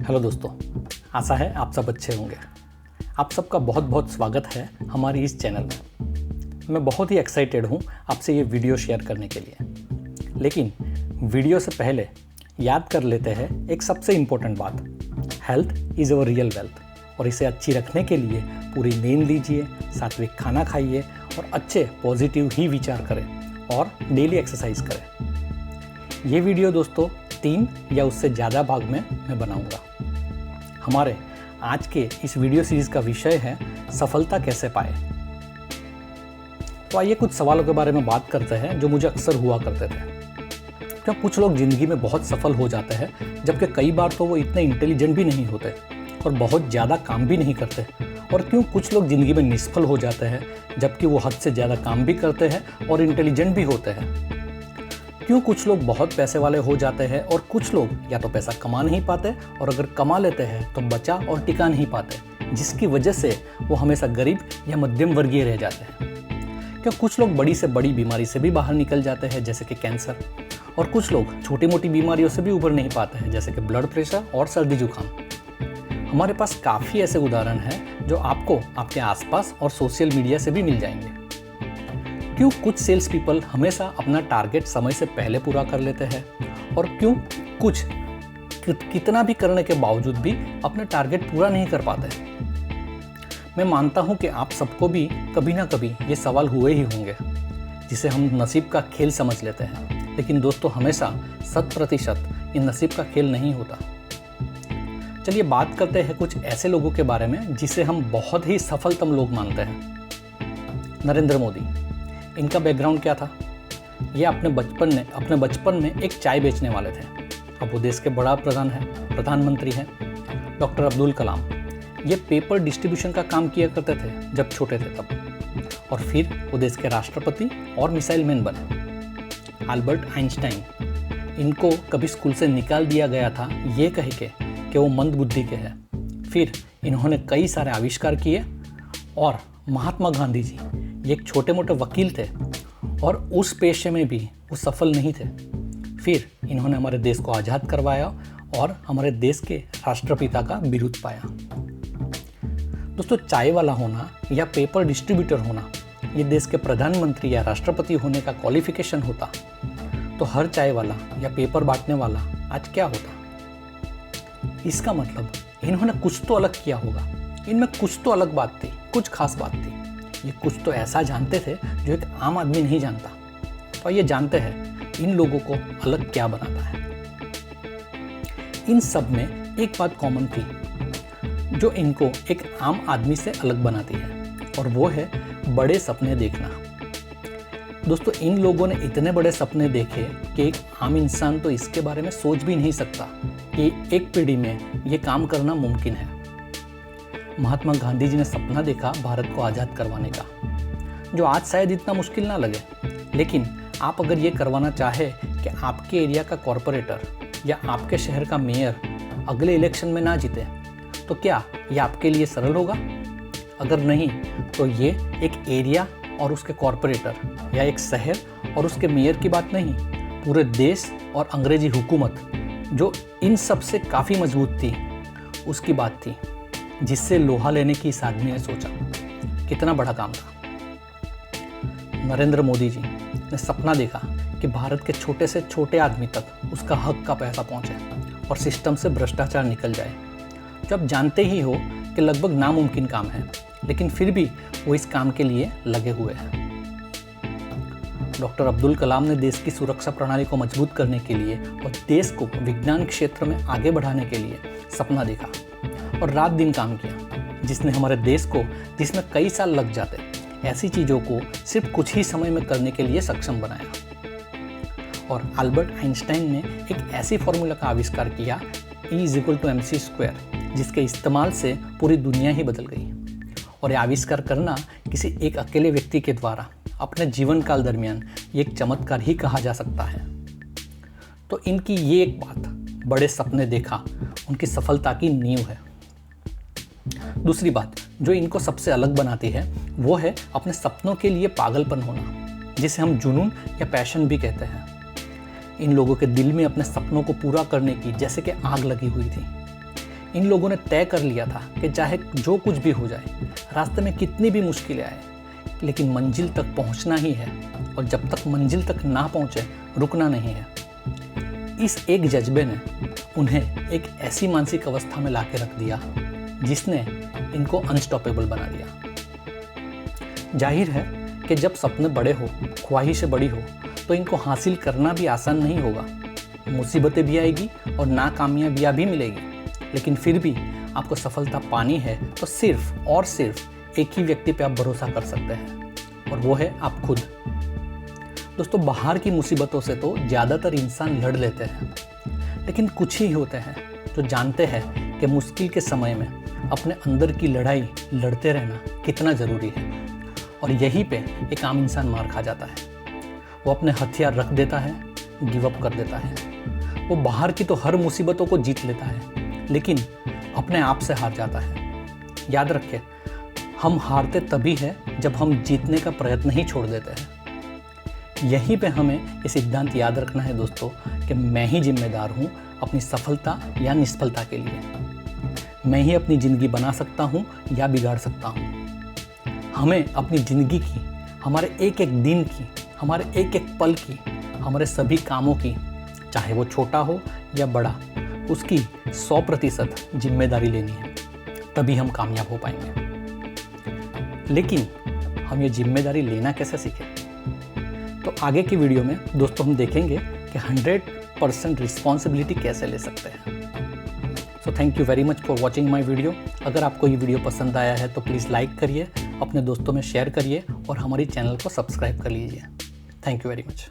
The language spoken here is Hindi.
हेलो दोस्तों, आशा है आप सब अच्छे होंगे। आप सबका बहुत बहुत स्वागत है हमारी इस चैनल में। मैं बहुत ही एक्साइटेड हूँ आपसे ये वीडियो शेयर करने के लिए। लेकिन वीडियो से पहले याद कर लेते हैं एक सबसे इम्पोर्टेंट बात, health is our real wealth. और इसे अच्छी रखने के लिए पूरी नींद लीजिए, सात्विक खाना खाइए और अच्छे पॉजिटिव ही विचार करें और डेली एक्सरसाइज करें। ये वीडियो दोस्तों 3 या उससे ज़्यादा भाग में मैं बनाऊंगा। हमारे आज के इस वीडियो सीरीज का विषय है सफलता कैसे पाए। तो आइए कुछ सवालों के बारे में बात करते हैं जो मुझे अक्सर हुआ करते थे। क्यों कुछ लोग ज़िंदगी में बहुत सफल हो जाते हैं जबकि कई बार तो वो इतने इंटेलिजेंट भी नहीं होते और बहुत ज़्यादा काम भी नहीं करते। और क्यों कुछ लोग ज़िंदगी में निष्फल हो जाते हैं जबकि वो हद से ज़्यादा काम भी करते हैं और इंटेलिजेंट भी होते हैं। क्यों कुछ लोग बहुत पैसे वाले हो जाते हैं और कुछ लोग या तो पैसा कमा नहीं पाते और अगर कमा लेते हैं तो बचा और टिका नहीं पाते, जिसकी वजह से वो हमेशा गरीब या मध्यम वर्गीय रह जाते हैं। क्यों कुछ लोग बड़ी से बड़ी बीमारी से भी बाहर निकल जाते हैं जैसे कि कैंसर, और कुछ लोग छोटी मोटी बीमारियों से भी उभर नहीं पाते हैं जैसे कि ब्लड प्रेशर और सर्दी जुकाम। हमारे पास काफ़ी ऐसे उदाहरण हैं जो आपको आपके आसपास और सोशल मीडिया से भी मिल जाएंगे। क्यों कुछ सेल्स पीपल हमेशा अपना टारगेट समय से पहले पूरा कर लेते हैं और क्यों कुछ कितना भी करने के बावजूद भी अपने टारगेट पूरा नहीं कर पाते। मैं मानता हूं कि आप सबको भी कभी ना कभी ये सवाल हुए ही होंगे जिसे हम नसीब का खेल समझ लेते हैं। लेकिन दोस्तों हमेशा 100% ये नसीब का खेल नहीं होता। चलिए बात करते हैं कुछ ऐसे लोगों के बारे में जिसे हम बहुत ही सफलतम लोग मानते हैं। नरेंद्र मोदी, इनका बैकग्राउंड क्या था? ये अपने बचपन में एक चाय बेचने वाले थे। अब वो देश के बड़ा प्रधानमंत्री हैं। डॉक्टर अब्दुल कलाम, ये पेपर डिस्ट्रीब्यूशन का काम किया करते थे जब छोटे थे तब, और फिर वो देश के राष्ट्रपति और मिसाइल मैन बने। अल्बर्ट आइंस्टाइन, इनको कभी स्कूल से निकाल दिया गया था ये कह के कि वो मंद बुद्धि के हैं। फिर इन्होंने कई सारे आविष्कार किए। और महात्मा गांधी जी, ये एक छोटे मोटे वकील थे और उस पेशे में भी वो सफल नहीं थे। फिर इन्होंने हमारे देश को आज़ाद करवाया और हमारे देश के राष्ट्रपिता का बिरुद पाया। दोस्तों चाय वाला होना या पेपर डिस्ट्रीब्यूटर होना ये देश के प्रधानमंत्री या राष्ट्रपति होने का क्वालिफिकेशन होता तो हर चाय वाला या पेपर बांटने वाला आज क्या होता? इसका मतलब इन्होंने कुछ तो अलग किया होगा, इनमें कुछ तो अलग बात थी, कुछ खास बात थी। ये कुछ तो ऐसा जानते थे जो एक आम आदमी नहीं जानता। तो ये जानते हैं इन लोगों को अलग क्या बनाता है। इन सब में एक बात कॉमन थी जो इनको एक आम आदमी से अलग बनाती है, और वो है बड़े सपने देखना। दोस्तों इन लोगों ने इतने बड़े सपने देखे कि एक आम इंसान तो इसके बारे में सोच भी नहीं सकता कि एक पीढ़ी में ये काम करना मुमकिन है। महात्मा गांधी जी ने सपना देखा भारत को आज़ाद करवाने का, जो आज शायद इतना मुश्किल ना लगे। लेकिन आप अगर ये करवाना चाहे कि आपके एरिया का कॉरपोरेटर या आपके शहर का मेयर अगले इलेक्शन में ना जीते, तो क्या ये आपके लिए सरल होगा? अगर नहीं तो ये एक एरिया और उसके कॉरपोरेटर या एक शहर और उसके मेयर की बात नहीं, पूरे देश और अंग्रेजी हुकूमत जो इन सब से काफ़ी मजबूत थी उसकी बात थी, जिससे लोहा लेने की इस आदमी ने सोचा। कितना बड़ा काम था। नरेंद्र मोदी जी ने सपना देखा कि भारत के छोटे से छोटे आदमी तक उसका हक का पैसा पहुंचे और सिस्टम से भ्रष्टाचार निकल जाए, जो आप जानते ही हो कि लगभग नामुमकिन काम है, लेकिन फिर भी वो इस काम के लिए लगे हुए हैं। डॉक्टर अब्दुल कलाम ने देश की सुरक्षा प्रणाली को मजबूत करने के लिए और देश को विज्ञान क्षेत्र में आगे बढ़ाने के लिए सपना देखा और रात दिन काम किया, जिसने हमारे देश को, जिसमें कई साल लग जाते, ऐसी चीज़ों को सिर्फ कुछ ही समय में करने के लिए सक्षम बनाया। और अल्बर्ट आइंस्टाइन ने एक ऐसी फॉर्मूला का आविष्कार किया E=mc², जिसके इस्तेमाल से पूरी दुनिया ही बदल गई। और यह आविष्कार करना किसी एक अकेले व्यक्ति के द्वारा अपने जीवन काल दरमियान ये एक चमत्कार ही कहा जा सकता है। तो इनकी ये एक बात, बड़े सपने देखा, उनकी सफलता की नींव है। दूसरी बात जो इनको सबसे अलग बनाती है वो है अपने सपनों के लिए पागलपन होना, जिसे हम जुनून या पैशन भी कहते हैं। इन लोगों के दिल में अपने सपनों को पूरा करने की जैसे कि आग लगी हुई थी। इन लोगों ने तय कर लिया था कि चाहे जो कुछ भी हो जाए, रास्ते में कितनी भी मुश्किलें आए, लेकिन मंजिल तक पहुंचना ही है और जब तक मंजिल तक ना पहुंचे रुकना नहीं है। इस एक जज्बे ने उन्हें एक ऐसी मानसिक अवस्था में लाके रख दिया जिसने इनको अनस्टॉपेबल बना दिया। जाहिर है कि जब सपने बड़े हो, ख्वाहिशें बड़ी हो, तो इनको हासिल करना भी आसान नहीं होगा। मुसीबतें भी आएगी और नाकामयाबियाँ भी मिलेगी, लेकिन फिर भी आपको सफलता पानी है तो सिर्फ और सिर्फ एक ही व्यक्ति पे आप भरोसा कर सकते हैं और वो है आप खुद। दोस्तों, बाहर की मुसीबतों से तो ज़्यादातर इंसान लड़ लेते हैं, लेकिन कुछ ही होते हैं जो जानते हैं कि मुश्किल के समय में अपने अंदर की लड़ाई लड़ते रहना कितना ज़रूरी है। और यहीं पे एक आम इंसान मार खा जाता है। वो अपने हथियार रख देता है, गिव अप कर देता है। वो बाहर की तो हर मुसीबतों को जीत लेता है, लेकिन अपने आप से हार जाता है। याद रखें, हम हारते तभी है जब हम जीतने का प्रयत्न ही छोड़ देते हैं। यहीं पे हमें ये सिद्धांत याद रखना है दोस्तों कि मैं ही जिम्मेदार हूँ अपनी सफलता या निष्फलता के लिए। मैं ही अपनी ज़िंदगी बना सकता हूँ या बिगाड़ सकता हूँ। हमें अपनी ज़िंदगी की, हमारे एक एक दिन की, हमारे एक एक पल की, हमारे सभी कामों की, चाहे वो छोटा हो या बड़ा, उसकी 100% जिम्मेदारी लेनी है, तभी हम कामयाब हो पाएंगे। लेकिन हम ये जिम्मेदारी लेना कैसे सीखें? तो आगे की वीडियो में दोस्तों हम देखेंगे कि 100% रिस्पॉन्सिबिलिटी कैसे ले सकते हैं। So thank you very much for watching my video. अगर आपको ये वीडियो पसंद आया है तो प्लीज़ लाइक करिए, अपने दोस्तों में शेयर करिए और हमारी चैनल को सब्सक्राइब कर लीजिए। Thank you very much.